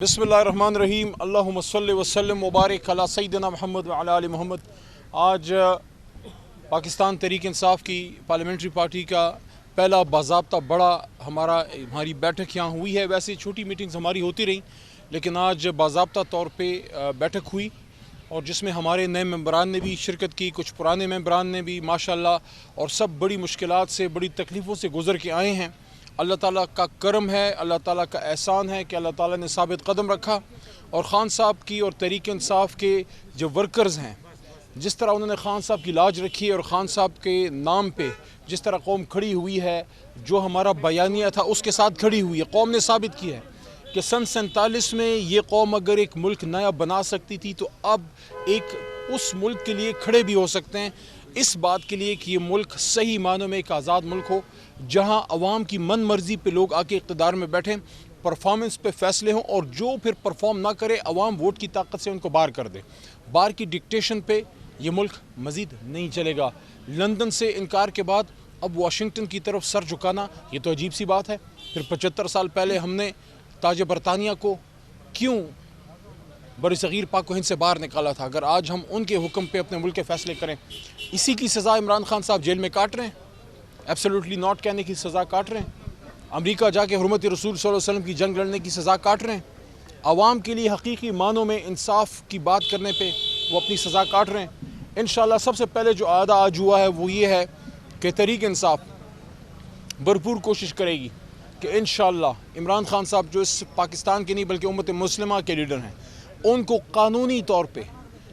बिस्मिल्लाहिर्रहमानिर्रहीम अल्लाहुम्मा सल्लि व सल्लिम मुबारक अला सय्यिदिना मोहम्मद व अला आलि मोहम्मद। आज पाकिस्तान तहरीक इंसाफ की पार्लियामेंट्री पार्टी का पहला बाज़ाब्ता बड़ा हमारी बैठक यहाँ हुई है। वैसे छोटी मीटिंग्स हमारी होती रहीं, लेकिन आज बाज़ाब्ता तौर पे बैठक हुई और जिसमें हमारे नए मेंबरान ने भी शिरकत की, कुछ पुराने मेंबरान ने भी माशाअल्लाह, और सब बड़ी मुश्किलात से, बड़ी तकलीफ़ों से गुज़र के आए हैं। अल्लाह ताला का करम है, अल्लाह ताला का एहसान है कि अल्लाह ताला ने साबित कदम रखा और ख़ान साहब की और तहरीक इंसाफ के जो वर्कर्स हैं, जिस तरह उन्होंने ख़ान साहब की लाज रखी है और ख़ान साहब के नाम पे जिस तरह कौम खड़ी हुई है, जो हमारा बयानिया था उसके साथ खड़ी हुई है। कौम ने साबित किया है कि सन 47 में ये कौम अगर एक मुल्क नया बना सकती थी तो अब एक उस मुल्क के लिए खड़े भी हो सकते हैं, इस बात के लिए कि ये मुल्क सही मानों में एक आज़ाद मुल्क हो, जहां अवाम की मन मर्ज़ी पे लोग आके इक़्तिदार में बैठें, परफॉर्मेंस पे फ़ैसले हों, और जो फिर परफॉर्म ना करे अवाम वोट की ताकत से उनको बाहर कर दे। बाहर की डिक्टेशन पे ये मुल्क मज़ीद नहीं चलेगा। लंदन से इनकार के बाद अब वाशिंगटन की तरफ सर झुकाना, ये तो अजीब सी बात है। फिर 75 साल पहले हमने ताज बरतानिया को क्यों बरसगीर पाक हिंद से बाहर निकाला था? अगर आज हम उनके हुक्म पे अपने मुल्क के फ़ैसले करें, इसी की सज़ा इमरान खान साहब जेल में काट रहे हैं, एब्सोल्युटली नॉट कहने की सज़ा काट रहे हैं। अमेरिका जाके हुर्मत रसूल सल्लल्लाहु अलैहि वसल्लम की जंग लड़ने की सज़ा काट रहे हैं। आवाम के लिए हकीकी मानों में इंसाफ की बात करने पे वो अपनी सज़ा काट रहे हैं। इंशाअल्लाह सबसे पहले जो आदा आज हुआ है वो ये है कि तहरीक इंसाफ भरपूर कोशिश करेगी कि इंशाअल्लाह इमरान खान साहब जो इस पाकिस्तान के नहीं बल्कि उम्मत मुस्लिमा के लीडर हैं, उनको कानूनी तौर पे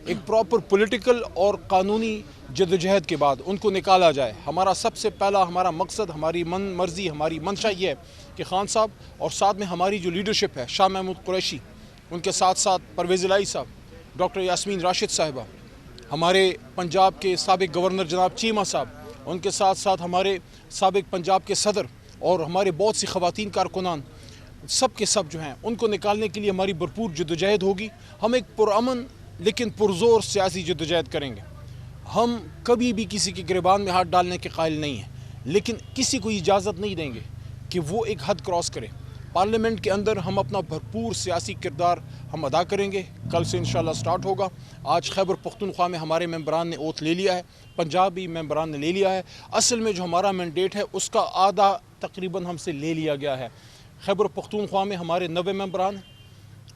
एक प्रॉपर पॉलिटिकल और कानूनी जद्दोजहद के बाद उनको निकाला जाए। हमारा सबसे पहला हमारा मकसद, हमारी मन मर्ज़ी, हमारी मंशा ये है कि ख़ान साहब और साथ में हमारी जो लीडरशिप है, शाह महमूद कुरैशी, उनके साथ साथ परवेज़ इलाही साहब, डॉक्टर यास्मीन राशिद साहिबा, हमारे पंजाब के साबिक गवर्नर जनाब चीमा साहब, उनके साथ साथ हमारे साबिक पंजाब के सदर और हमारे बहुत सी ख़वातीन कारकुनान, सब के सब जो हैं, उनको निकालने के लिए हमारी भरपूर जद्दोजहद होगी। हम एक पुरअमन लेकिन पुरज़ोर सियासी जद्दोजहद करेंगे। हम कभी भी किसी के गिरबान में हाथ डालने के कायल नहीं हैं, लेकिन किसी को इजाज़त नहीं देंगे कि वो एक हद क्रॉस करे। पार्लियामेंट के अंदर हम अपना भरपूर सियासी किरदार हम अदा करेंगे। कल से इंशाअल्लाह स्टार्ट होगा। आज खैबर पख्तूनख्वा में हमारे मेंबरान ने ओथ ले लिया है, पंजाबी मेंबरान ने ले लिया है। असल में जो हमारा मैंडेट है उसका आधा तकरीबन हमसे ले लिया गया है। खैबर पख्तूनख्वा में हमारे 90 मेंबरान,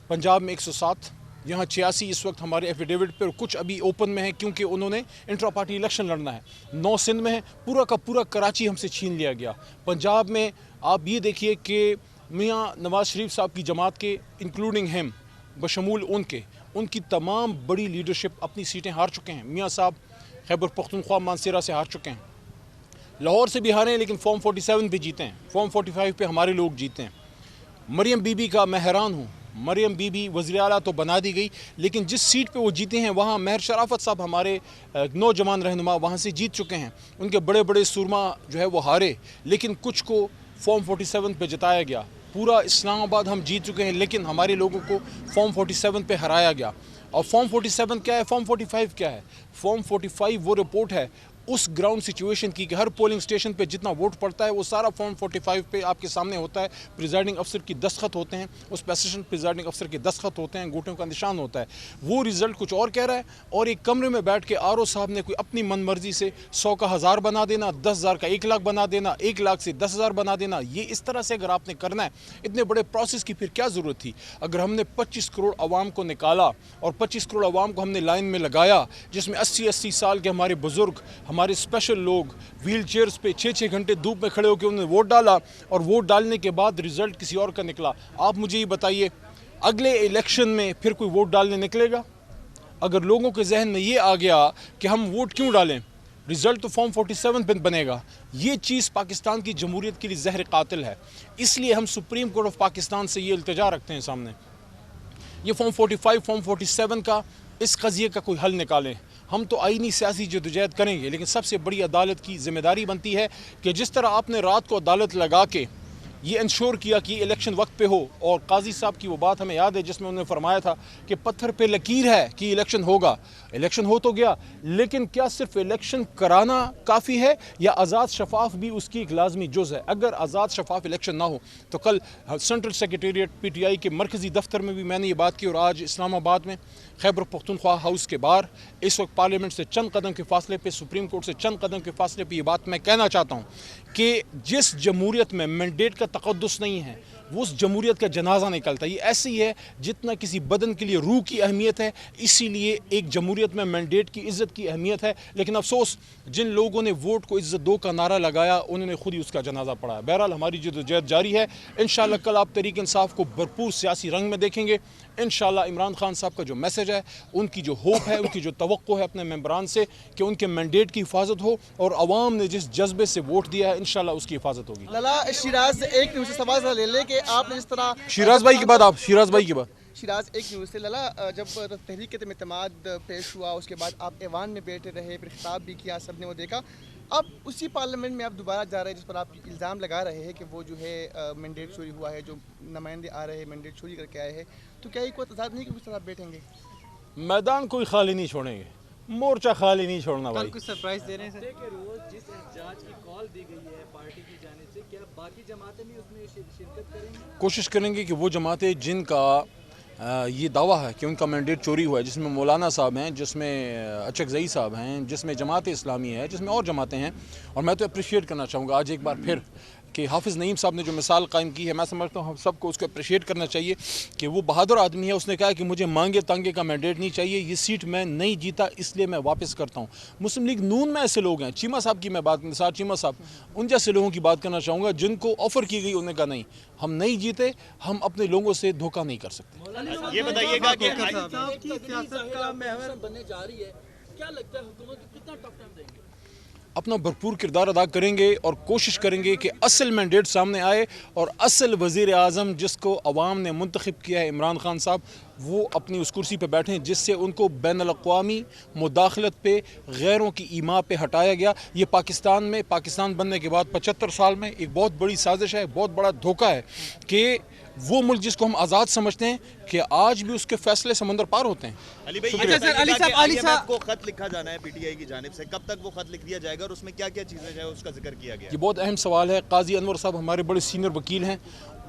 पंजाब में 107, यहाँ 86 इस वक्त हमारे एफिडेविट पर, कुछ अभी ओपन में है क्योंकि उन्होंने इंट्रा पार्टी इलेक्शन लड़ना है। 9 सिंध में है, पूरा का पूरा कराची हमसे छीन लिया गया। पंजाब में आप ये देखिए कि मियाँ नवाज़ शरीफ साहब की जमात के इंक्लूडिंग हिम बशमूल उनकी तमाम बड़ी लीडरशिप अपनी सीटें हार चुके हैं। मियाँ साहब खैबर पख्तूनख्वा मानसेरा से हार चुके हैं, लाहौर से भी हारे हैं, लेकिन फॉर्म 47 पे जीते हैं, फॉर्म 45 पे हमारे लोग जीते हैं। मरियम बीबी का मैं हैरान हूँ, मरियम बीबी वज़ीर आला तो बना दी गई, लेकिन जिस सीट पे वो जीते हैं वहाँ महर शराफत साहब हमारे नौजवान रहनुमा वहाँ से जीत चुके हैं। उनके बड़े बड़े सुरमा जो है वो हारे, लेकिन कुछ को फॉर्म 47 पे जिताया गया। पूरा इस्लामाबाद हम जीत चुके हैं, लेकिन हमारे लोगों को फॉर्म 47 पे हराया गया। और फॉर्म 47 क्या है, फॉर्म 45 क्या है? फॉर्म 45 वो रिपोर्ट है उस ग्राउंड सिचुएशन की कि हर पोलिंग स्टेशन पे जितना वोट पड़ता है वो सारा फॉर्म 45 पे आपके सामने होता है। प्रिजाइडिंग अफसर की दस्तखत होते हैं, उस पैसेशन प्रिजाइडिंग अफसर के दस्तखत होते हैं, अंगूठों का निशान होता है। वो रिज़ल्ट कुछ और कह रहा है, और एक कमरे में बैठ के आर ओ साहब ने कोई अपनी मन मर्जी से 100 का 1000 बना देना, 10,000 का 1 लाख बना देना, 1 लाख से 10,000 बना देना। ये इस तरह से अगर आपने करना है, इतने बड़े प्रोसेस की फिर क्या ज़रूरत थी? अगर हमने 25 करोड़ आवाम को निकाला और 25 करोड़ आवाम को हमने लाइन में लगाया, जिसमें 80-80 साल के हमारे बुज़ुर्ग, हमारे स्पेशल लोग व्हील चेयर्स पे 6-6 घंटे धूप में खड़े होकर उन्होंने वोट डाला, और वोट डालने के बाद रिजल्ट किसी और का निकला। आप मुझे ये बताइए, अगले इलेक्शन में फिर कोई वोट डालने निकलेगा? अगर लोगों के जहन में ये आ गया कि हम वोट क्यों डालें, रिजल्ट तो फॉर्म 47 पे बनेगा। ये चीज़ पाकिस्तान की जमहूरियत के लिए जहर कातिल है। इसलिए हम सुप्रीम कोर्ट ऑफ पाकिस्तान से ये इल्तिजा रखते हैं सामने, ये फॉर्म 45, फॉर्म 47 का इस कज़िये का कोई हल निकालें। हम तो आईनी सियासी जद्दोजहद करेंगे, लेकिन सबसे बड़ी अदालत की जिम्मेदारी बनती है कि जिस तरह आपने रात को अदालत लगा के یہ انشور کیا کہ الیکشن وقت پہ ہو. اور قاضی صاحب کی وہ بات ہمیں یاد ہے جس میں انہوں نے فرمایا تھا کہ پتھر پہ لکیر ہے کہ الیکشن ہوگا. الیکشن ہو تو گیا, لیکن کیا صرف الیکشن کرانا کافی ہے یا آزاد شفاف بھی اس کی ایک لازمی جز ہے؟ اگر آزاد شفاف الیکشن نہ ہو تو کل central secretariat P T I کے مرکزی دفتر میں بھی میں نے یہ بات کی, اور آج اسلام آباد میں خیبر پختونخوا ہاؤس کے باہر اس وقت پارلیمنٹ سے چند قدم کے فاصلے پہ, سپریم کورٹ سے چند قدم کے فاصلے پہ یہ بات میں کہنا چاہتا ہوں کہ جس جمہوریت میں مینڈیٹ کا تقدس نہیں ہے وہ اس جمہوریت کا جنازہ نکلتا ہے. یہ ایسی ہے جتنا کسی بدن کے لیے روح کی اہمیت ہے, اسی لیے ایک جمہوریت میں مینڈیٹ کی عزت کی اہمیت ہے. لیکن افسوس جن لوگوں نے ووٹ کو عزت دو کا نعرہ لگایا انہوں نے خود ہی اس کا جنازہ پڑھا. بہرحال ہماری جدوجہد جاری ہے. انشاءاللہ کل آپ تحریک انصاف کو بھرپور سیاسی رنگ میں دیکھیں گے. انشاءاللہ عمران خان صاحب کا جو میسج ہے, ان کی جو ہوپ ہے, ان کی جو توقع ہے اپنے ممبران سے کہ ان کے مینڈیٹ کی حفاظت ہو, اور عوام نے جس جذبے سے ووٹ دیا ہے انشاءاللہ اس کی حفاظت ہوگی. لالا شیراز ایک نیوز سے سوال لے لے کہ آپ نے جس طرح شیراز بھائی کی بات, آپ شیراز بھائی کی بات. شیراز ایک نیوز سے لالا جب تحریک عدم اعتماد پیش ہوا اس کے بعد آپ ایوان میں بیٹھے رہے, پھر خطاب بھی کیا, سب نے وہ دیکھا. اب اسی پارلیمنٹ میں آپ دوبارہ جا رہے ہیں جس پر آپ الزام لگا رہے ہیں کہ وہ جو ہے مینڈیٹ چوری ہوا ہے, جو نمائندے آ رہے ہیں مینڈیٹ چوری کر کے آئے ہیں, تو کیا یہ کوئی تضاد نہیں کہ اس طرح آپ بیٹھیں گے؟ میدان کوئی خالی نہیں چھوڑیں گے, مورچہ خالی نہیں چھوڑنا بھائی. کچھ سرپرائز دے رہے ہیں سر کہ روز جس احتجاج کی کال دی گئی ہے پارٹی کی جانب سے, کیا باقی جماعتیں بھی اس میں شرکت کریں گی؟ کوشش کریں گے کہ وہ جماعتیں جن کا یہ دعویٰ ہے کہ ان کا مینڈیٹ چوری ہوا ہے, جس میں مولانا صاحب ہیں, جس میں اچکزئی صاحب ہیں, جس میں جماعت اسلامی ہے, جس میں اور جماعتیں ہیں. اور میں تو اپریشیٹ کرنا چاہوں گا آج ایک بار پھر کہ حافظ نعیم صاحب نے جو مثال قائم کی ہے, میں سمجھتا ہوں ہم سب کو اس کو اپریشیٹ کرنا چاہیے کہ وہ بہادر آدمی ہے. اس نے کہا کہ مجھے مانگے تانگے کا مینڈیٹ نہیں چاہیے, یہ سیٹ میں نہیں جیتا اس لیے میں واپس کرتا ہوں. مسلم لیگ نون میں ایسے لوگ ہیں, چیمہ صاحب کی میں بات, نثار چیمہ صاحب, ان جیسے لوگوں کی بات کرنا چاہوں گا جن کو آفر کی گئی, انہوں نے کہا نہیں ہم نہیں جیتے, ہم اپنے لوگوں سے دھوکہ نہیں کر سکتے. یہ بتائیے گا کہ سیاست کا محور بننے جا رہی ہے, کیا لگتا ہے حکومت کو کتنا ٹف ٹائم دیں گے؟ اپنا بھرپور کردار ادا کریں گے اور کوشش کریں گے کہ اصل مینڈیٹ سامنے آئے, اور اصل وزیر اعظم جس کو عوام نے منتخب کیا ہے عمران خان صاحب, وہ اپنی اس کرسی پہ بیٹھیں جس سے ان کو بین الاقوامی مداخلت پہ, غیروں کی ایما پہ ہٹایا گیا. یہ پاکستان میں, پاکستان بننے کے بعد 75 سال میں ایک بہت بڑی سازش ہے, بہت بڑا دھوکہ ہے کہ وہ ملک جس کو ہم آزاد سمجھتے ہیں کہ آج بھی اس کے فیصلے سمندر پار ہوتے ہیں. علی بھائی, علی صاحب کو خط لکھا جانا ہے پی ٹی آئی کی جانب سے, کب تک وہ خط لکھ دیا جائے گا اور اس میں کیا کیا چیزیں جو ہے اس کا ذکر کیا گیا؟ یہ بہت اہم سوال ہے. قاضی انور صاحب ہمارے بڑے سینئر وکیل ہیں,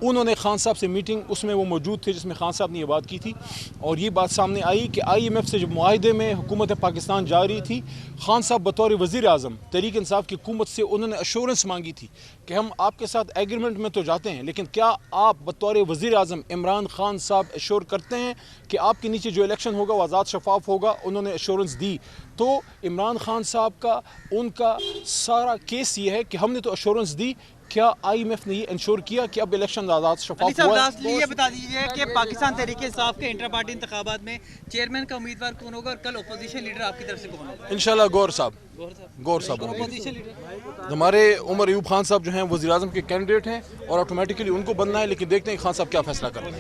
انہوں نے خان صاحب سے میٹنگ, اس میں وہ موجود تھے جس میں خان صاحب نے یہ بات کی تھی, اور یہ بات سامنے آئی کہ آئی ایم ایف سے جب معاہدے میں حکومت پاکستان جا رہی تھی, خان صاحب بطور وزیر اعظم تحریک انصاف کی حکومت سے انہوں نے ایشورنس مانگی تھی کہ ہم آپ کے ساتھ ایگریمنٹ میں تو جاتے ہیں, لیکن کیا آپ بطور وزیر اعظم عمران خان صاحب ایشور کرتے ہیں کہ آپ کے نیچے جو الیکشن ہوگا وہ آزاد شفاف ہوگا؟ انہوں نے ایشورنس دی. تو عمران خان صاحب کا, ان کا سارا کیس یہ ہے کہ ہم نے تو ایشورنس دی, کیا آئی ایم ایف نے یہ انشور کیا کہ اب الیکشن آزاد شفاف ہوا ہے؟ یہ بتا دیجیے کہ پاکستان تحریک انصاف کے انٹر پارٹی انتخابات میں چیئرمین کا امیدوار کون ہوگا, اور کل اپوزیشن لیڈر آپ کی طرف سے کون ہوگا؟ انشاءاللہ گور صاحب اپوزیشن لیڈر ہمارے عمر ایوب خان صاحب جو ہیں وزیر اعظم کے کینڈیڈیٹ ہیں, اور آٹومیٹکلی ان کو بننا ہے, لیکن دیکھتے ہیں خان صاحب کیا فیصلہ کرتے ہیں.